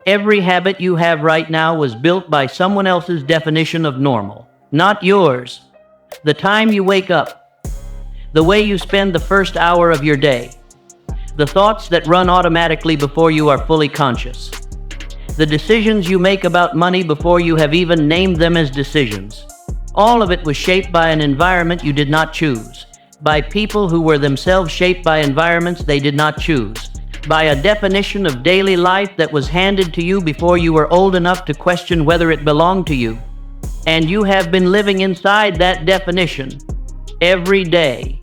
Every habit you have right now was built by someone else's definition of normal, not yours. The time you wake up, the way you spend the first hour of your day, the thoughts that run automatically before you are fully conscious, the decisions you make about money before you have even named them as decisions. All of it was shaped by an environment you did not choose, by people who were themselves shaped by environments they did not choose, by a definition of daily life that was handed to you before you were old enough to question whether it belonged to you. And you have been living inside that definition every day,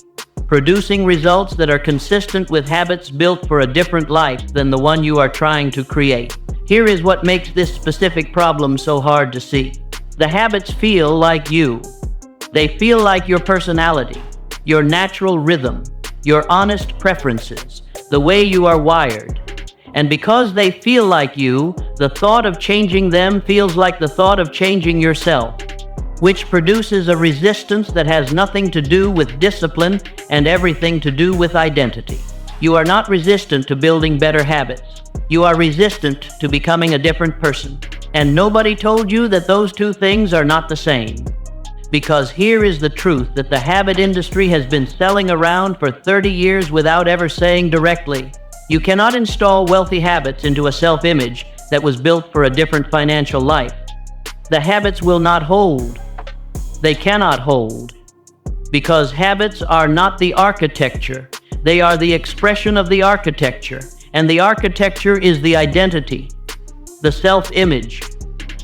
producing results that are consistent with habits built for a different life than the one you are trying to create. Here is what makes this specific problem so hard to see. The habits feel like you. They feel like your personality, your natural rhythm, your honest preferences, the way you are wired. And because they feel like you, the thought of changing them feels like the thought of changing yourself, which produces a resistance that has nothing to do with discipline and everything to do with identity. You are not resistant to building better habits. You are resistant to becoming a different person. And nobody told you that those two things are not the same. Because here is the truth that the habit industry has been selling around for 30 years without ever saying directly. You cannot install wealthy habits into a self-image that was built for a different financial life. The habits will not hold. They cannot hold. Because habits are not the architecture. They are the expression of the architecture. And the architecture is the identity, the self-image,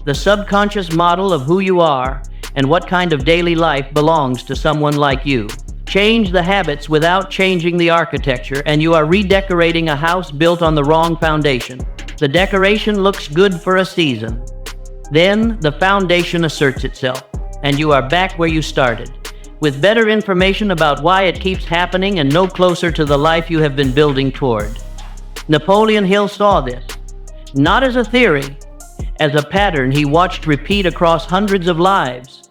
the subconscious model of who you are and what kind of daily life belongs to someone like you. Change the habits without changing the architecture, and you are redecorating a house built on the wrong foundation. The decoration looks good for a season. Then the foundation asserts itself, and you are back where you started, with better information about why it keeps happening and no closer to the life you have been building toward. Napoleon Hill saw this, not as a theory, as a pattern he watched repeat across hundreds of lives.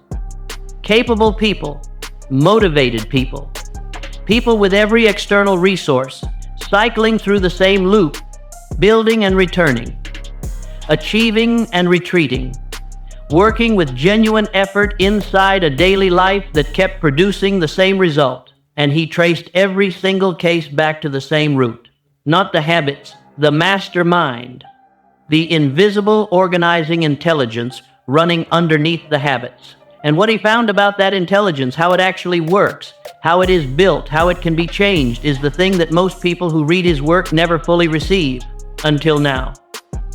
Capable people, motivated people, people with every external resource, cycling through the same loop, building and returning, achieving and retreating, working with genuine effort inside a daily life that kept producing the same result. And he traced every single case back to the same root. Not the habits, the mastermind, the invisible organizing intelligence running underneath the habits. And what he found about that intelligence, how it actually works, how it is built, how it can be changed, is the thing that most people who read his work never fully receive, until now.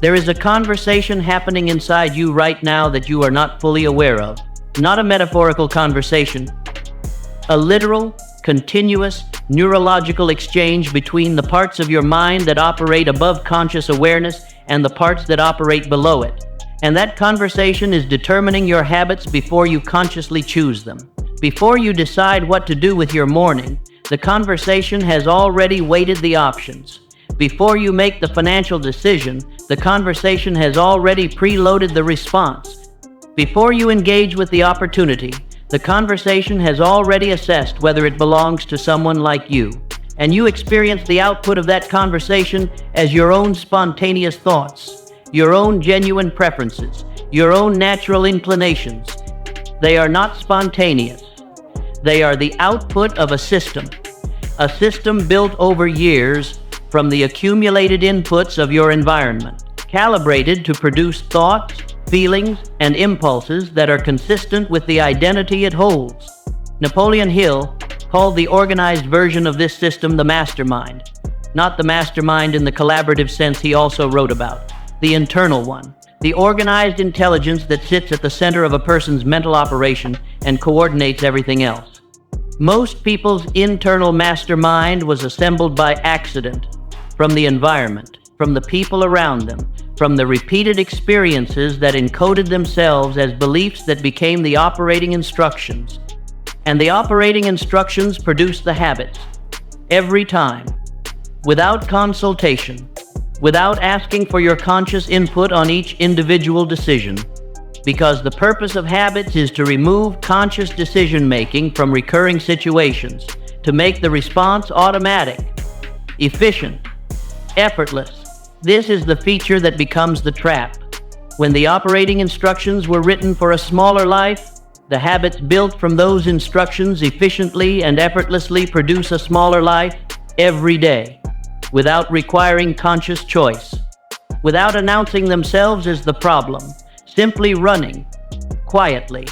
There is a conversation happening inside you right now that you are not fully aware of. Not a metaphorical conversation. A literal, continuous, neurological exchange between the parts of your mind that operate above conscious awareness and the parts that operate below it. And that conversation is determining your habits before you consciously choose them. Before you decide what to do with your morning, the conversation has already weighted the options. Before you make the financial decision, the conversation has already preloaded the response. Before you engage with the opportunity, the conversation has already assessed whether it belongs to someone like you. And you experience the output of that conversation as your own spontaneous thoughts, your own genuine preferences, your own natural inclinations. They are not spontaneous. They are the output of a system built over years from the accumulated inputs of your environment, calibrated to produce thoughts, feelings, and impulses that are consistent with the identity it holds. Napoleon Hill called the organized version of this system the mastermind, not the mastermind in the collaborative sense he also wrote about. The internal one, the organized intelligence that sits at the center of a person's mental operation and coordinates everything else. Most people's internal mastermind was assembled by accident, from the environment, from the people around them, from the repeated experiences that encoded themselves as beliefs that became the operating instructions. And the operating instructions produced the habits, every time, without consultation, without asking for your conscious input on each individual decision, because the purpose of habits is to remove conscious decision-making from recurring situations, to make the response automatic, efficient, effortless, This is the feature that becomes the trap. When the operating instructions were written for a smaller life, the habits built from those instructions efficiently and effortlessly produce a smaller life every day, without requiring conscious choice, without announcing themselves as the problem, simply running, quietly,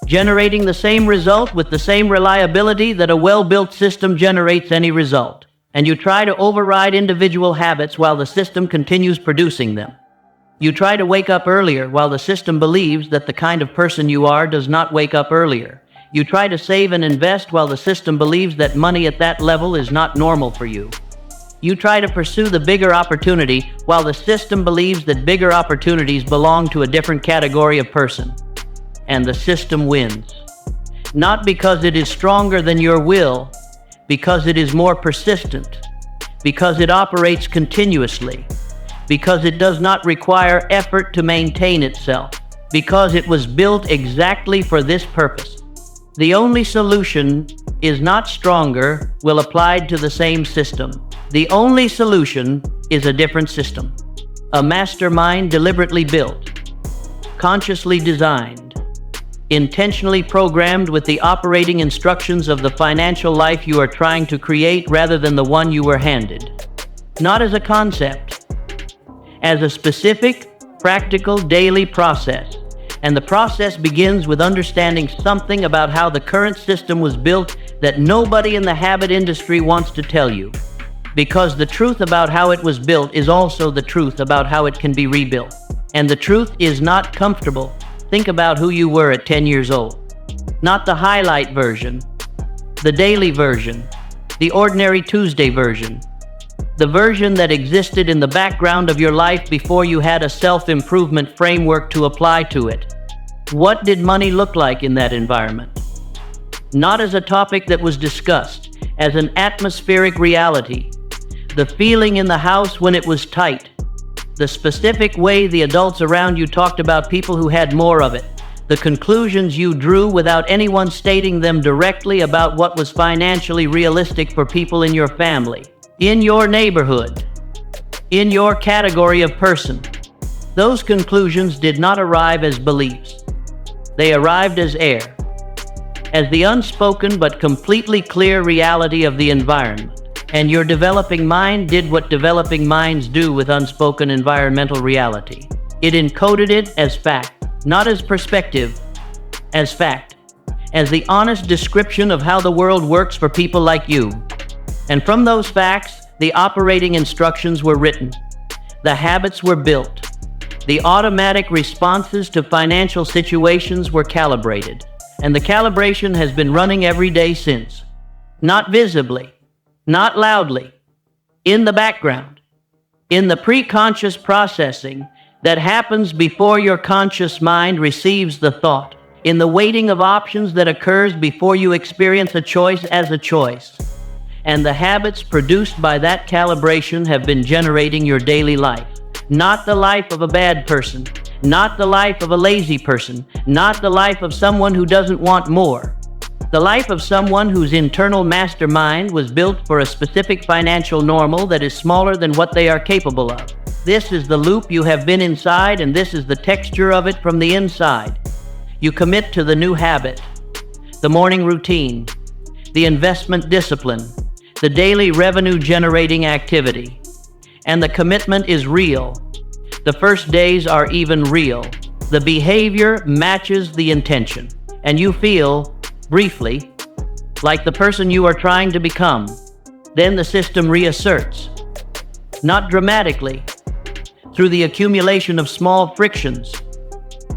generating the same result with the same reliability that a well-built system generates any result. And you try to override individual habits while the system continues producing them. You try to wake up earlier while the system believes that the kind of person you are does not wake up earlier. You try to save and invest while the system believes that money at that level is not normal for you. You try to pursue the bigger opportunity while the system believes that bigger opportunities belong to a different category of person. And the system wins. Not because it is stronger than your will, because it is more persistent, because it operates continuously, because it does not require effort to maintain itself, because it was built exactly for this purpose. The only solution is not stronger will applied to the same system. The only solution is a different system. A mastermind deliberately built, consciously designed, intentionally programmed with the operating instructions of the financial life you are trying to create rather than the one you were handed. Not as a concept, as a specific, practical, daily process. And the process begins with understanding something about how the current system was built that nobody in the habit industry wants to tell you. Because the truth about how it was built is also the truth about how it can be rebuilt. And the truth is not comfortable. Think about who you were at 10 years old. Not the highlight version, the daily version, the ordinary Tuesday version. The version that existed in the background of your life before you had a self-improvement framework to apply to it. What did money look like in that environment? Not as a topic that was discussed, as an atmospheric reality. The feeling in the house when it was tight. The specific way the adults around you talked about people who had more of it. The conclusions you drew without anyone stating them directly about what was financially realistic for people in your family, in your neighborhood, in your category of person. Those conclusions did not arrive as beliefs. They arrived as air, as the unspoken but completely clear reality of the environment. And your developing mind did what developing minds do with unspoken environmental reality. It encoded it as fact, not as perspective, as fact, as the honest description of how the world works for people like you. And from those facts, the operating instructions were written. The habits were built. The automatic responses to financial situations were calibrated. And the calibration has been running every day since. Not visibly, not loudly, in the background, in the pre-conscious processing that happens before your conscious mind receives the thought, in the weighting of options that occurs before you experience a choice as a choice. And the habits produced by that calibration have been generating your daily life. Not the life of a bad person, not the life of a lazy person, not the life of someone who doesn't want more. The life of someone whose internal mastermind was built for a specific financial normal that is smaller than what they are capable of. This is the loop you have been inside, and this is the texture of it from the inside. You commit to the new habit, the morning routine, the investment discipline, the daily revenue-generating activity. And the commitment is real. The first days are even real. The behavior matches the intention, and you feel, briefly, like the person you are trying to become. Then the system reasserts, not dramatically, through the accumulation of small frictions.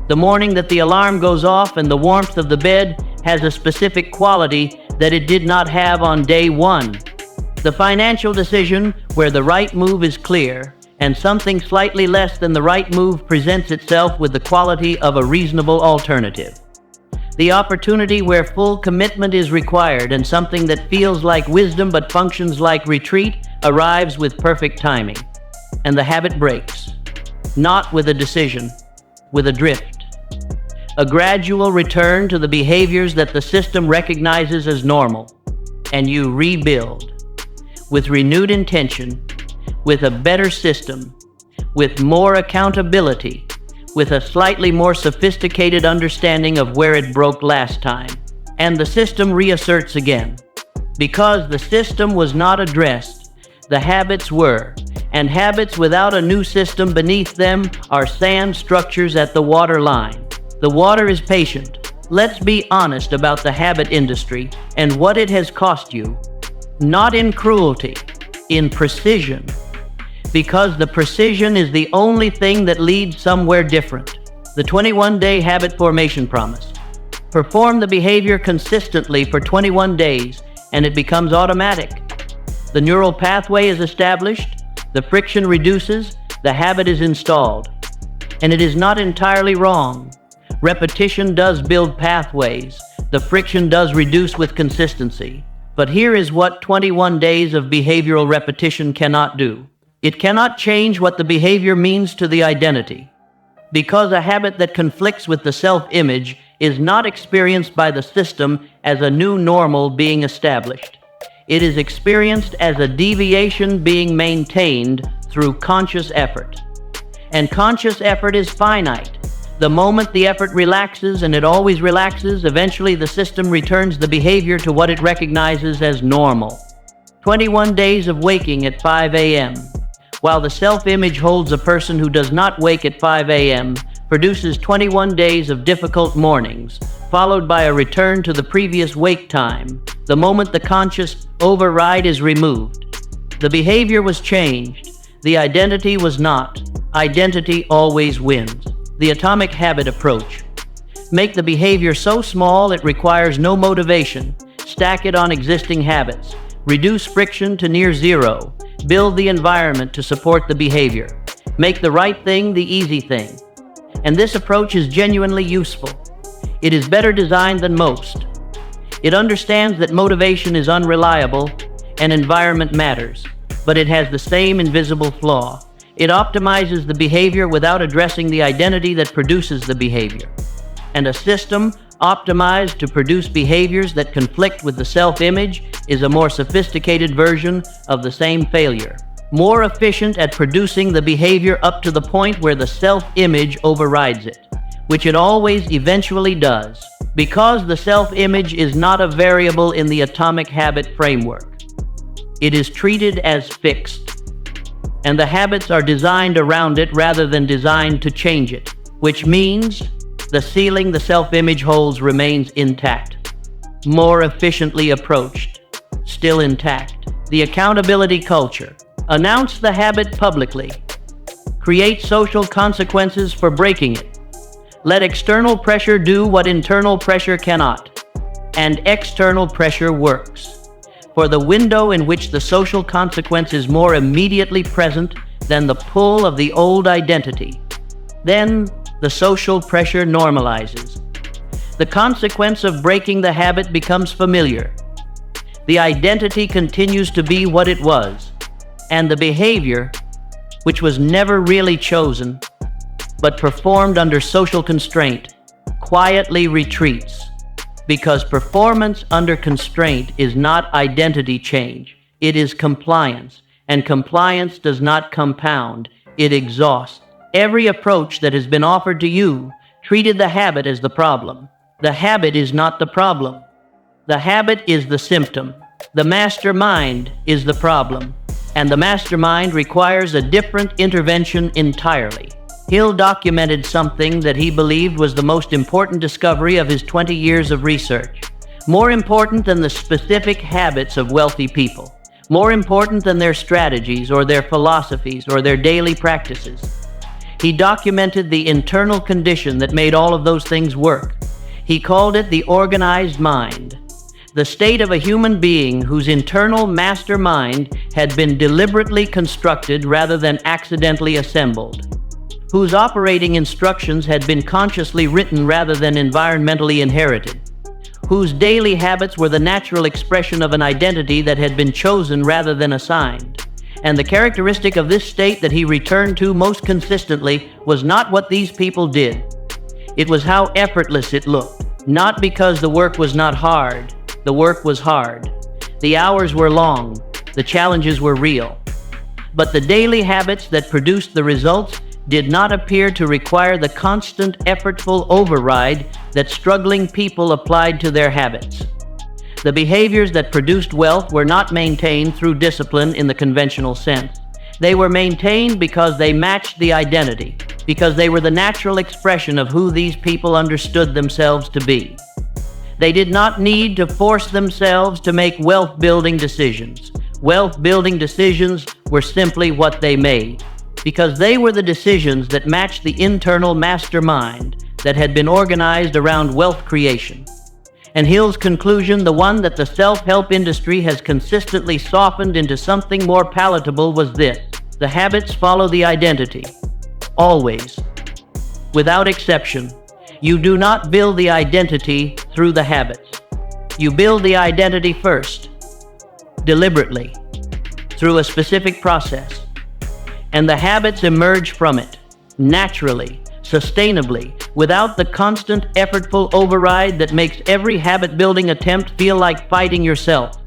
The morning that the alarm goes off and the warmth of the bed has a specific quality that it did not have on day one. The financial decision where the right move is clear and something slightly less than the right move presents itself with the quality of a reasonable alternative. The opportunity where full commitment is required and something that feels like wisdom but functions like retreat arrives with perfect timing. And the habit breaks, not with a decision, with a drift. A gradual return to the behaviors that the system recognizes as normal. And you rebuild, with renewed intention, with a better system, with more accountability, with a slightly more sophisticated understanding of where it broke last time. And the system reasserts again. Because the system was not addressed, the habits were, and habits without a new system beneath them are sand structures at the water line. The water is patient. Let's be honest about the habit industry and what it has cost you. Not in cruelty, in precision. Because the precision is the only thing that leads somewhere different. The 21-day habit formation promise. Perform the behavior consistently for 21 days and it becomes automatic. The neural pathway is established, the friction reduces, the habit is installed. And it is not entirely wrong. Repetition does build pathways. The friction does reduce with consistency. But here is what 21 days of behavioral repetition cannot do. It cannot change what the behavior means to the identity. Because a habit that conflicts with the self-image is not experienced by the system as a new normal being established. It is experienced as a deviation being maintained through conscious effort. And conscious effort is finite. The moment the effort relaxes, and it always relaxes, eventually the system returns the behavior to what it recognizes as normal. 21 days of waking at 5 a.m. While the self-image holds a person who does not wake at 5 a.m., produces 21 days of difficult mornings, followed by a return to the previous wake time, the moment the conscious override is removed. The behavior was changed. The identity was not. Identity always wins. The atomic habit approach. Make the behavior so small it requires no motivation. Stack it on existing habits. Reduce friction to near zero. Build the environment to support the behavior. Make the right thing the easy thing. And this approach is genuinely useful. It is better designed than most. It understands that motivation is unreliable and environment matters, but it has the same invisible flaw. It optimizes the behavior without addressing the identity that produces the behavior. And a system optimized to produce behaviors that conflict with the self-image is a more sophisticated version of the same failure. More efficient at producing the behavior up to the point where the self-image overrides it, which it always eventually does, because the self-image is not a variable in the atomic habit framework. It is treated as fixed, and the habits are designed around it rather than designed to change it, which means the ceiling the self-image holds remains intact. More efficiently approached, still intact. The accountability culture. Announce the habit publicly. Create social consequences for breaking it. Let external pressure do what internal pressure cannot. And external pressure works. For the window in which the social consequence is more immediately present than the pull of the old identity, then the social pressure normalizes. The consequence of breaking the habit becomes familiar. The identity continues to be what it was, and the behavior, which was never really chosen, but performed under social constraint, quietly retreats. Because performance under constraint is not identity change, it is compliance, and compliance does not compound, it exhausts. Every approach that has been offered to you treated the habit as the problem. The habit is not the problem. The habit is the symptom. The mastermind is the problem. And the mastermind requires a different intervention entirely. Hill documented something that he believed was the most important discovery of his 20 years of research. More important than the specific habits of wealthy people. More important than their strategies or their philosophies or their daily practices. He documented the internal condition that made all of those things work. He called it the organized mind. The state of a human being whose internal mastermind had been deliberately constructed rather than accidentally assembled, whose operating instructions had been consciously written rather than environmentally inherited, whose daily habits were the natural expression of an identity that had been chosen rather than assigned. And the characteristic of this state that he returned to most consistently was not what these people did. It was how effortless it looked. Not because the work was not hard. The work was hard. The hours were long. The challenges were real. But the daily habits that produced the results did not appear to require the constant, effortful override that struggling people applied to their habits. The behaviors that produced wealth were not maintained through discipline in the conventional sense. They were maintained because they matched the identity, because they were the natural expression of who these people understood themselves to be. They did not need to force themselves to make wealth-building decisions. Wealth-building decisions were simply what they made, because they were the decisions that matched the internal mastermind that had been organized around wealth creation. And Hill's conclusion, the one that the self-help industry has consistently softened into something more palatable, was this: the habits follow the identity. Always. Without exception. You do not build the identity through the habits. You build the identity first, deliberately, through a specific process. And the habits emerge from it, naturally, sustainably, without the constant, effortful override that makes every habit-building attempt feel like fighting yourself.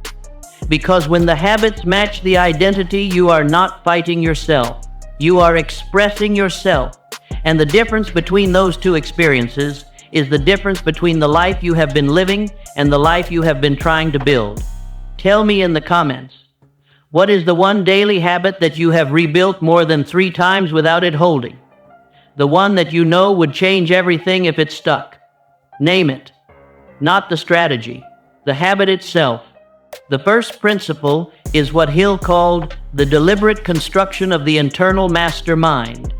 Because when the habits match the identity, you are not fighting yourself. You are expressing yourself. And the difference between those two experiences is the difference between the life you have been living and the life you have been trying to build. Tell me in the comments, what is the one daily habit that you have rebuilt more than 3 times without it holding? The one that you know would change everything if it stuck. Name it. Not the strategy, the habit itself. The first principle is what Hill called the deliberate construction of the internal master mind.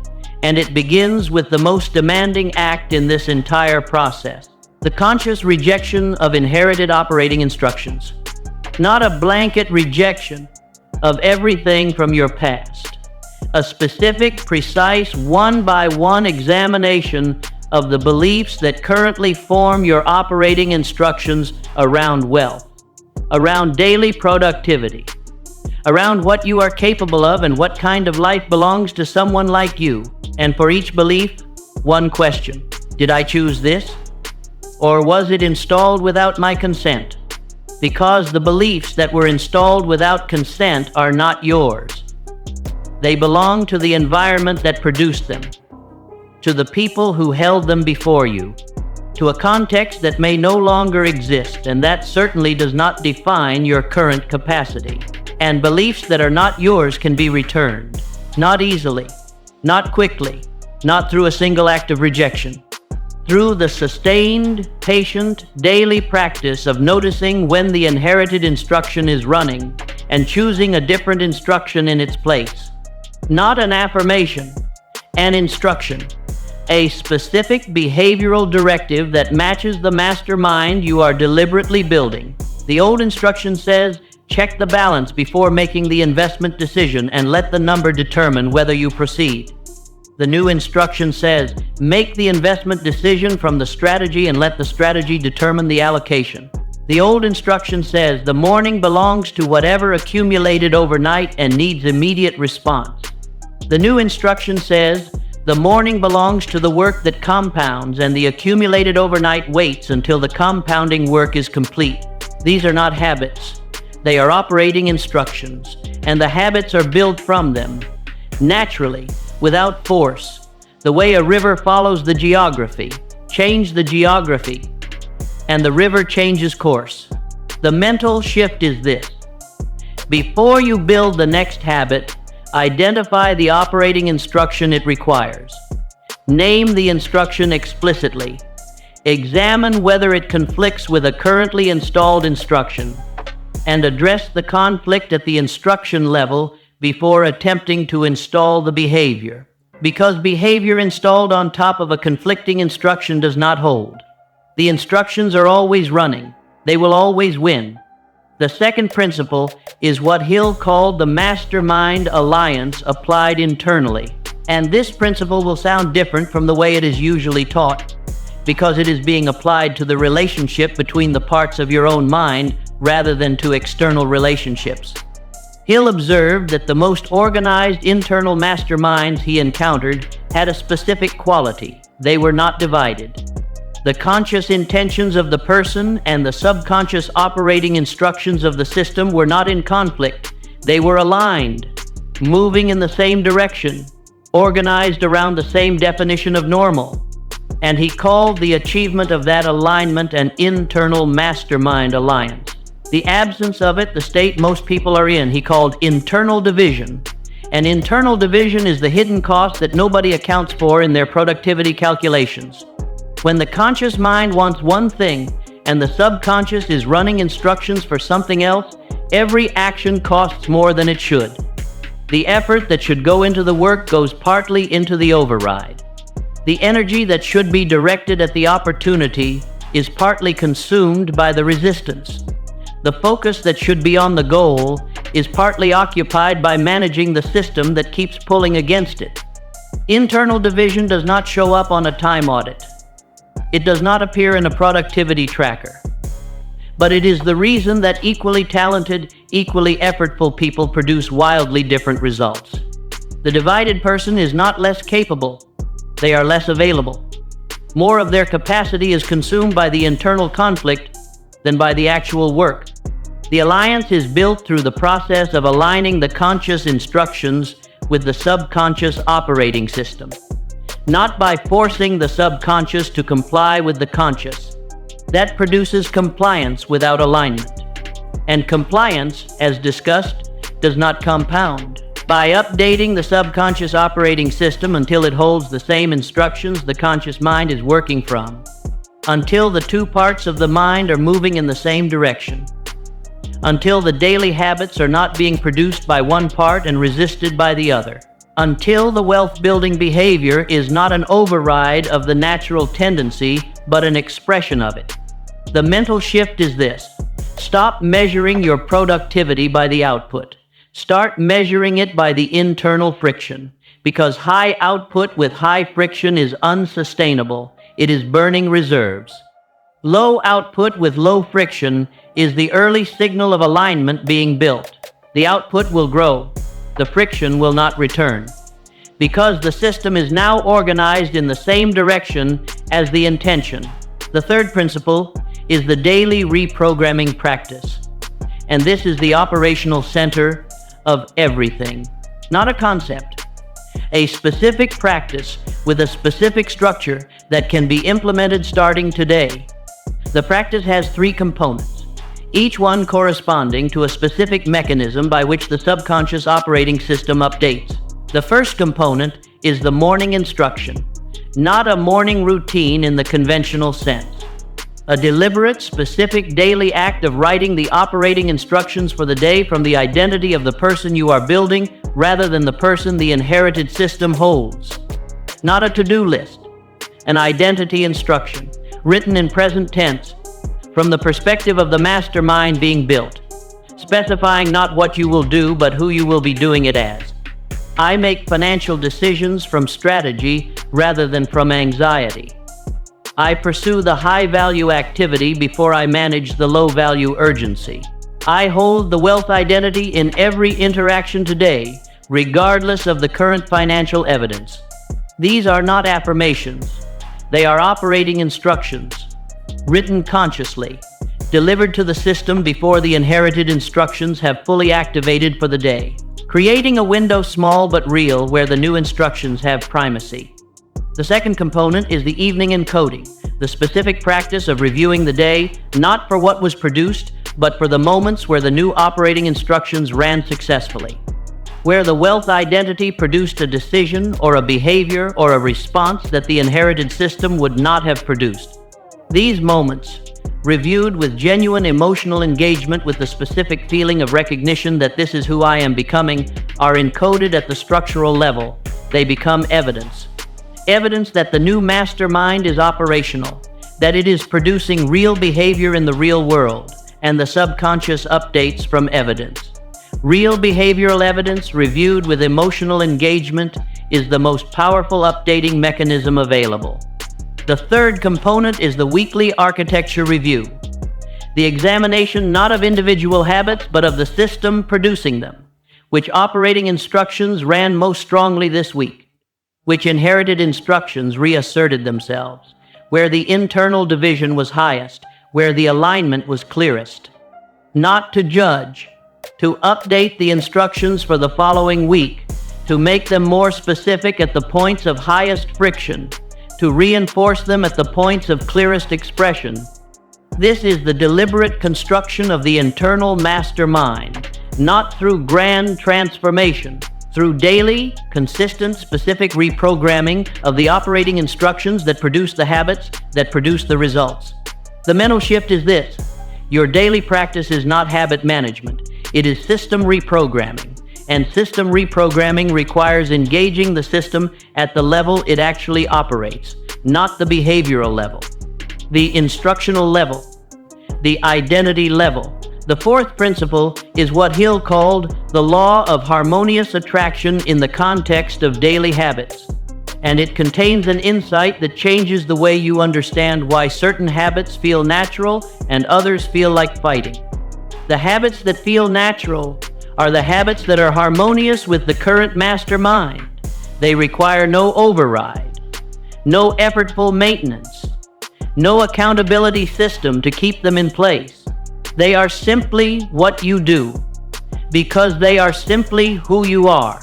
And it begins with the most demanding act in this entire process: the conscious rejection of inherited operating instructions. Not a blanket rejection of everything from your past. A specific, precise, one-by-one examination of the beliefs that currently form your operating instructions around wealth, around daily productivity, around what you are capable of and what kind of life belongs to someone like you. And for each belief, one question: did I choose this? Or was it installed without my consent? Because the beliefs that were installed without consent are not yours. They belong to the environment that produced them, to the people who held them before you, to a context that may no longer exist, and that certainly does not define your current capacity. And beliefs that are not yours can be returned, not easily, not quickly, not through a single act of rejection. Through the sustained, patient, daily practice of noticing when the inherited instruction is running and choosing a different instruction in its place. Not an affirmation, an instruction. A specific behavioral directive that matches the mastermind you are deliberately building. The old instruction says, check the balance before making the investment decision and let the number determine whether you proceed. The new instruction says, make the investment decision from the strategy and let the strategy determine the allocation. The old instruction says, the morning belongs to whatever accumulated overnight and needs immediate response. The new instruction says, the morning belongs to the work that compounds and the accumulated overnight waits until the compounding work is complete. These are not habits. They are operating instructions, and the habits are built from them, naturally, without force, the way a river follows the geography. Change the geography, and the river changes course. The mental shift is this: before you build the next habit, identify the operating instruction it requires. Name the instruction explicitly. Examine whether it conflicts with a currently installed instruction, and address the conflict at the instruction level before attempting to install the behavior. Because behavior installed on top of a conflicting instruction does not hold. The instructions are always running. They will always win. The second principle is what Hill called the mastermind alliance applied internally. And this principle will sound different from the way it is usually taught, because it is being applied to the relationship between the parts of your own mind rather than to external relationships. Hill observed that the most organized internal masterminds he encountered had a specific quality: they were not divided. The conscious intentions of the person and the subconscious operating instructions of the system were not in conflict. They were aligned. moving in the same direction, organized around the same definition of normal. And he called the achievement of that alignment an internal mastermind alliance. The absence of it, the state most people are in, he called internal division. And internal division is the hidden cost that nobody accounts for in their productivity calculations. When the conscious mind wants one thing and the subconscious is running instructions for something else, every action costs more than it should. The effort that should go into the work goes partly into the override. The energy that should be directed at the opportunity is partly consumed by the resistance. The focus that should be on the goal is partly occupied by managing the system that keeps pulling against it. Internal division does not show up on a time audit. It does not appear in a productivity tracker. But it is the reason that equally talented, equally effortful people produce wildly different results. The divided person is not less capable. They are less available. More of their capacity is consumed by the internal conflict than by the actual work. The alliance is built through the process of aligning the conscious instructions with the subconscious operating system, not by forcing the subconscious to comply with the conscious. That produces compliance without alignment. And compliance, as discussed, does not compound. By updating the subconscious operating system until it holds the same instructions the conscious mind is working from, until the two parts of the mind are moving in the same direction, until the daily habits are not being produced by one part and resisted by the other, until the wealth-building behavior is not an override of the natural tendency, but an expression of it. The mental shift is this: stop measuring your productivity by the output. Start measuring it by the internal friction, because high output with high friction is unsustainable. It is burning reserves. Low output with low friction is the early signal of alignment being built. The output will grow. The friction will not return, because the system is now organized in the same direction as the intention. The third principle is the daily reprogramming practice. And this is the operational center of everything. Not a concept. A specific practice with a specific structure that can be implemented starting today. The practice has 3 components, each one corresponding to a specific mechanism by which the subconscious operating system updates. The first component is the morning instruction, not a morning routine in the conventional sense. A deliberate, specific daily act of writing the operating instructions for the day from the identity of the person you are building rather than the person the inherited system holds. Not a to-do list, an identity instruction, written in present tense, from the perspective of the mastermind being built, specifying not what you will do, but who you will be doing it as. I make financial decisions from strategy rather than from anxiety. I pursue the high-value activity before I manage the low-value urgency. I hold the wealth identity in every interaction today, regardless of the current financial evidence. These are not affirmations. They are operating instructions, written consciously, delivered to the system before the inherited instructions have fully activated for the day, creating a window small but real where the new instructions have primacy. The second component is the evening encoding, the specific practice of reviewing the day, not for what was produced, but for the moments where the new operating instructions ran successfully, where the wealth identity produced a decision or a behavior or a response that the inherited system would not have produced. These moments, reviewed with genuine emotional engagement with the specific feeling of recognition that this is who I am becoming, are encoded at the structural level. They become evidence. Evidence that the new mastermind is operational, that it is producing real behavior in the real world, and the subconscious updates from evidence. Real behavioral evidence reviewed with emotional engagement is the most powerful updating mechanism available. The third component is the weekly architecture review, the examination not of individual habits but of the system producing them, which operating instructions ran most strongly this week, which inherited instructions reasserted themselves, where the internal division was highest, where the alignment was clearest. Not to judge, to update the instructions for the following week, to make them more specific at the points of highest friction, to reinforce them at the points of clearest expression. This is the deliberate construction of the internal mastermind, not through grand transformation, through daily, consistent, specific reprogramming of the operating instructions that produce the habits that produce the results. The mental shift is this: your daily practice is not habit management, it is system reprogramming. And system reprogramming requires engaging the system at the level it actually operates, not the behavioral level, the instructional level, the identity level. The fourth principle is what Hill called the law of harmonious attraction in the context of daily habits. And it contains an insight that changes the way you understand why certain habits feel natural and others feel like fighting. The habits that feel natural are the habits that are harmonious with the current mastermind. They require no override, no effortful maintenance, no accountability system to keep them in place. They are simply what you do, because they are simply who you are.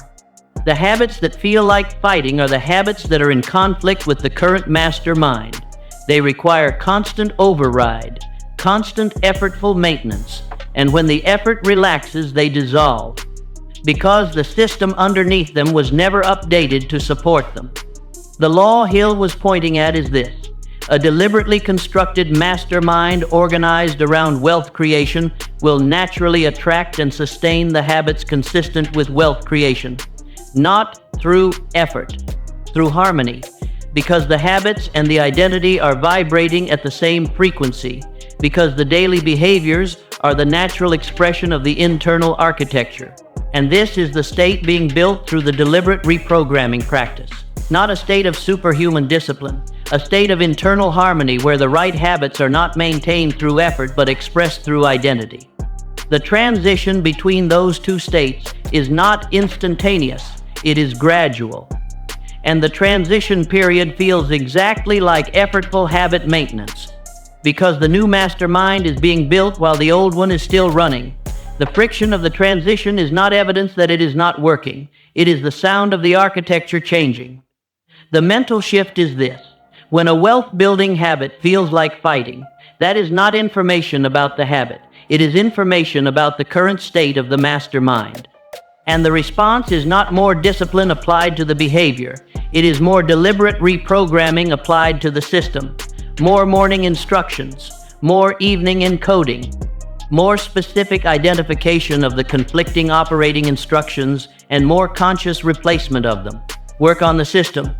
The habits that feel like fighting are the habits that are in conflict with the current mastermind. They require constant override, constant effortful maintenance, and when the effort relaxes, they dissolve, because the system underneath them was never updated to support them. The law Hill was pointing at is this: a deliberately constructed mastermind organized around wealth creation will naturally attract and sustain the habits consistent with wealth creation, not through effort, through harmony, because the habits and the identity are vibrating at the same frequency, because the daily behaviors are the natural expression of the internal architecture. And this is the state being built through the deliberate reprogramming practice, not a state of superhuman discipline, a state of internal harmony where the right habits are not maintained through effort but expressed through identity. The transition between those two states is not instantaneous, it is gradual. And the transition period feels exactly like effortful habit maintenance, because the new mastermind is being built while the old one is still running. The friction of the transition is not evidence that it is not working. It is the sound of the architecture changing. The mental shift is this: when a wealth-building habit feels like fighting, that is not information about the habit. It is information about the current state of the mastermind. And the response is not more discipline applied to the behavior. It is more deliberate reprogramming applied to the system. More morning instructions, more evening encoding, more specific identification of the conflicting operating instructions, and more conscious replacement of them. Work on the system.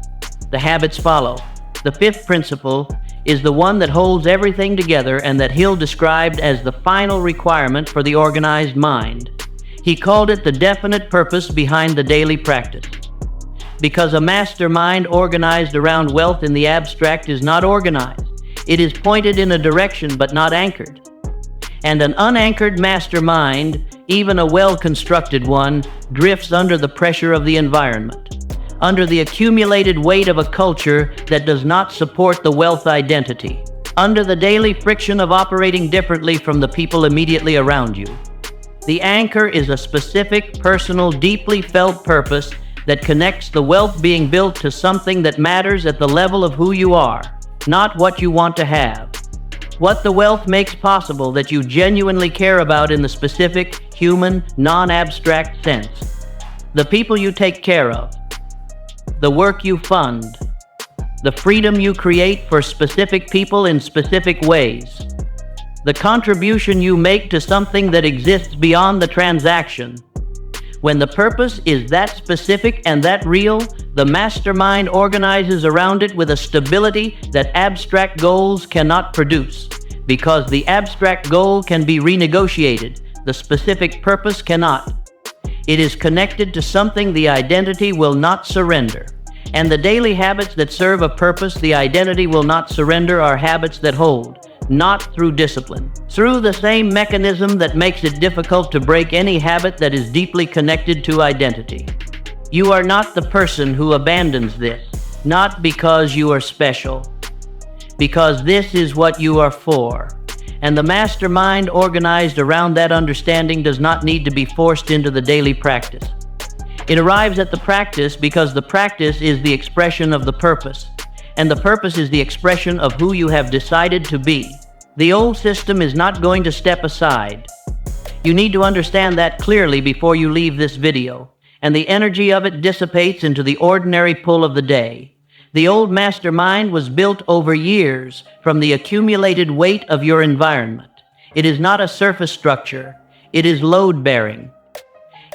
The habits follow. The fifth principle is the one that holds everything together and that Hill described as the final requirement for the organized mind. He called it the definite purpose behind the daily practice. Because a mastermind organized around wealth in the abstract is not organized. It is pointed in a direction but not anchored. And an unanchored mastermind, even a well-constructed one, drifts under the pressure of the environment, under the accumulated weight of a culture that does not support the wealth identity, under the daily friction of operating differently from the people immediately around you. The anchor is a specific, personal, deeply felt purpose that connects the wealth being built to something that matters at the level of who you are, not what you want to have. What the wealth makes possible that you genuinely care about in the specific, human, non-abstract sense. The people you take care of, the work you fund, the freedom you create for specific people in specific ways, the contribution you make to something that exists beyond the transaction. When the purpose is that specific and that real, the mastermind organizes around it with a stability that abstract goals cannot produce. Because the abstract goal can be renegotiated, the specific purpose cannot. It is connected to something the identity will not surrender. And the daily habits that serve a purpose the identity will not surrender are habits that hold, not through discipline. Through the same mechanism that makes it difficult to break any habit that is deeply connected to identity. You are not the person who abandons this, not because you are special, because this is what you are for. And the mastermind organized around that understanding does not need to be forced into the daily practice. It arrives at the practice because the practice is the expression of the purpose, and the purpose is the expression of who you have decided to be. The old system is not going to step aside. You need to understand that clearly before you leave this video, and the energy of it dissipates into the ordinary pull of the day. The old mastermind was built over years from the accumulated weight of your environment. It is not a surface structure. It is load-bearing.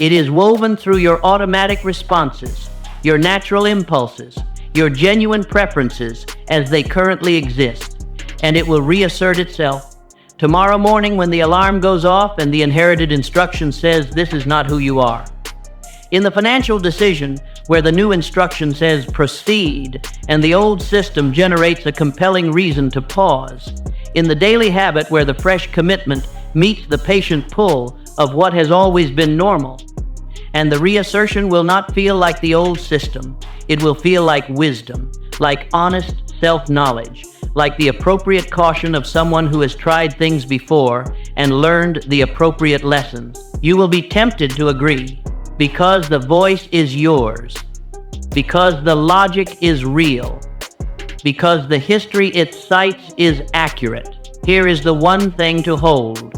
It is woven through your automatic responses, your natural impulses, your genuine preferences as they currently exist, and it will reassert itself. Tomorrow morning when the alarm goes off and the inherited instruction says this is not who you are. In the financial decision, where the new instruction says proceed, and the old system generates a compelling reason to pause. In the daily habit, where the fresh commitment meets the patient pull of what has always been normal. And the reassertion will not feel like the old system. It will feel like wisdom, like honest self-knowledge, like the appropriate caution of someone who has tried things before and learned the appropriate lessons. You will be tempted to agree, because the voice is yours, because the logic is real, because the history it cites is accurate. Here is the one thing to hold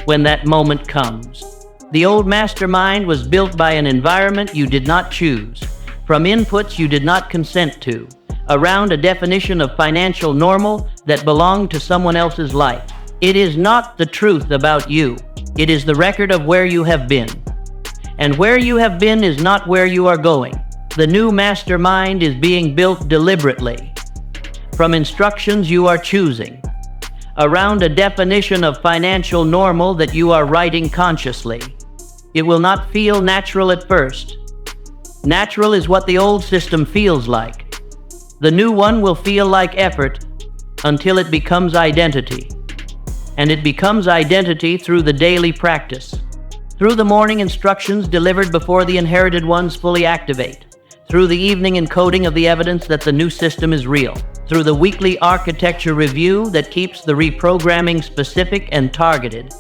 when that moment comes. The old mastermind was built by an environment you did not choose, from inputs you did not consent to, around a definition of financial normal that belonged to someone else's life. It is not the truth about you. It is the record of where you have been. And where you have been is not where you are going. The new mastermind is being built deliberately, from instructions you are choosing, around a definition of financial normal that you are writing consciously. It will not feel natural at first. Natural is what the old system feels like. The new one will feel like effort until it becomes identity. And it becomes identity through the daily practice. Through the morning instructions delivered before the inherited ones fully activate. Through the evening encoding of the evidence that the new system is real. Through the weekly architecture review that keeps the reprogramming specific and targeted.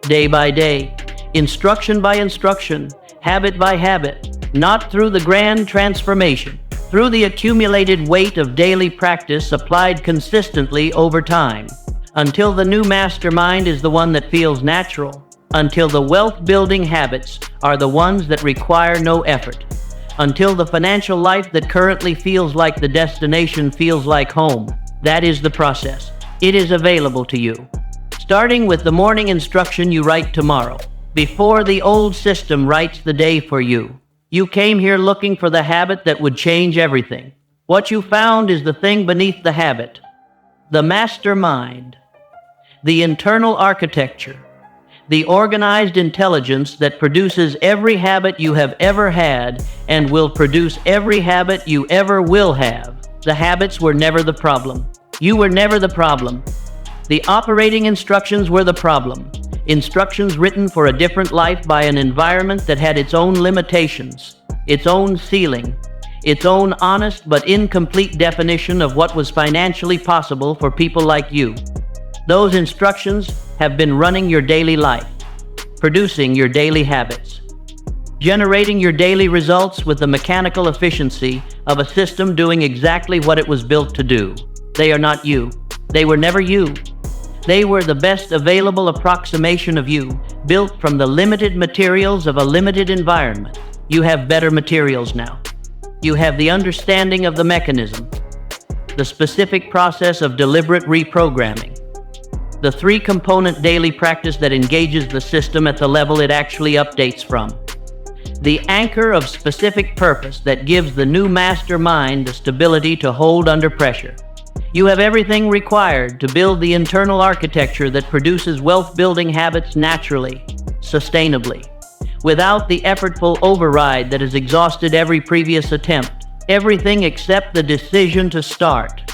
Day by day, instruction by instruction, habit by habit. Not through the grand transformation. Through the accumulated weight of daily practice applied consistently over time. Until the new mastermind is the one that feels natural. Until the wealth-building habits are the ones that require no effort. Until the financial life that currently feels like the destination feels like home. That is the process. It is available to you. Starting with the morning instruction you write tomorrow, before the old system writes the day for you. You came here looking for the habit that would change everything. What you found is the thing beneath the habit. The mastermind. The internal architecture. The organized intelligence that produces every habit you have ever had and will produce every habit you ever will have. The habits were never the problem. You were never the problem. The operating instructions were the problem. Instructions written for a different life by an environment that had its own limitations, its own ceiling, its own honest but incomplete definition of what was financially possible for people like you. Those instructions have been running your daily life, producing your daily habits, generating your daily results with the mechanical efficiency of a system doing exactly what it was built to do. They are not you. They were never you. They were the best available approximation of you, built from the limited materials of a limited environment. You have better materials now. You have the understanding of the mechanism, the specific process of deliberate reprogramming, the three-component daily practice that engages the system at the level it actually updates from, the anchor of specific purpose that gives the new mastermind the stability to hold under pressure. You have everything required to build the internal architecture that produces wealth-building habits naturally, sustainably, without the effortful override that has exhausted every previous attempt. Everything except the decision to start.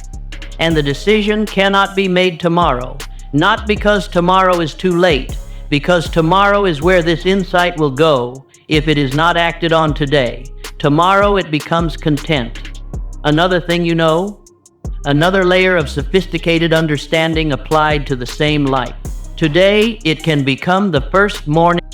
And the decision cannot be made tomorrow, not because tomorrow is too late, because tomorrow is where this insight will go if it is not acted on today. Tomorrow it becomes content. Another thing you know? Another layer of sophisticated understanding applied to the same life. Today, it can become the first morning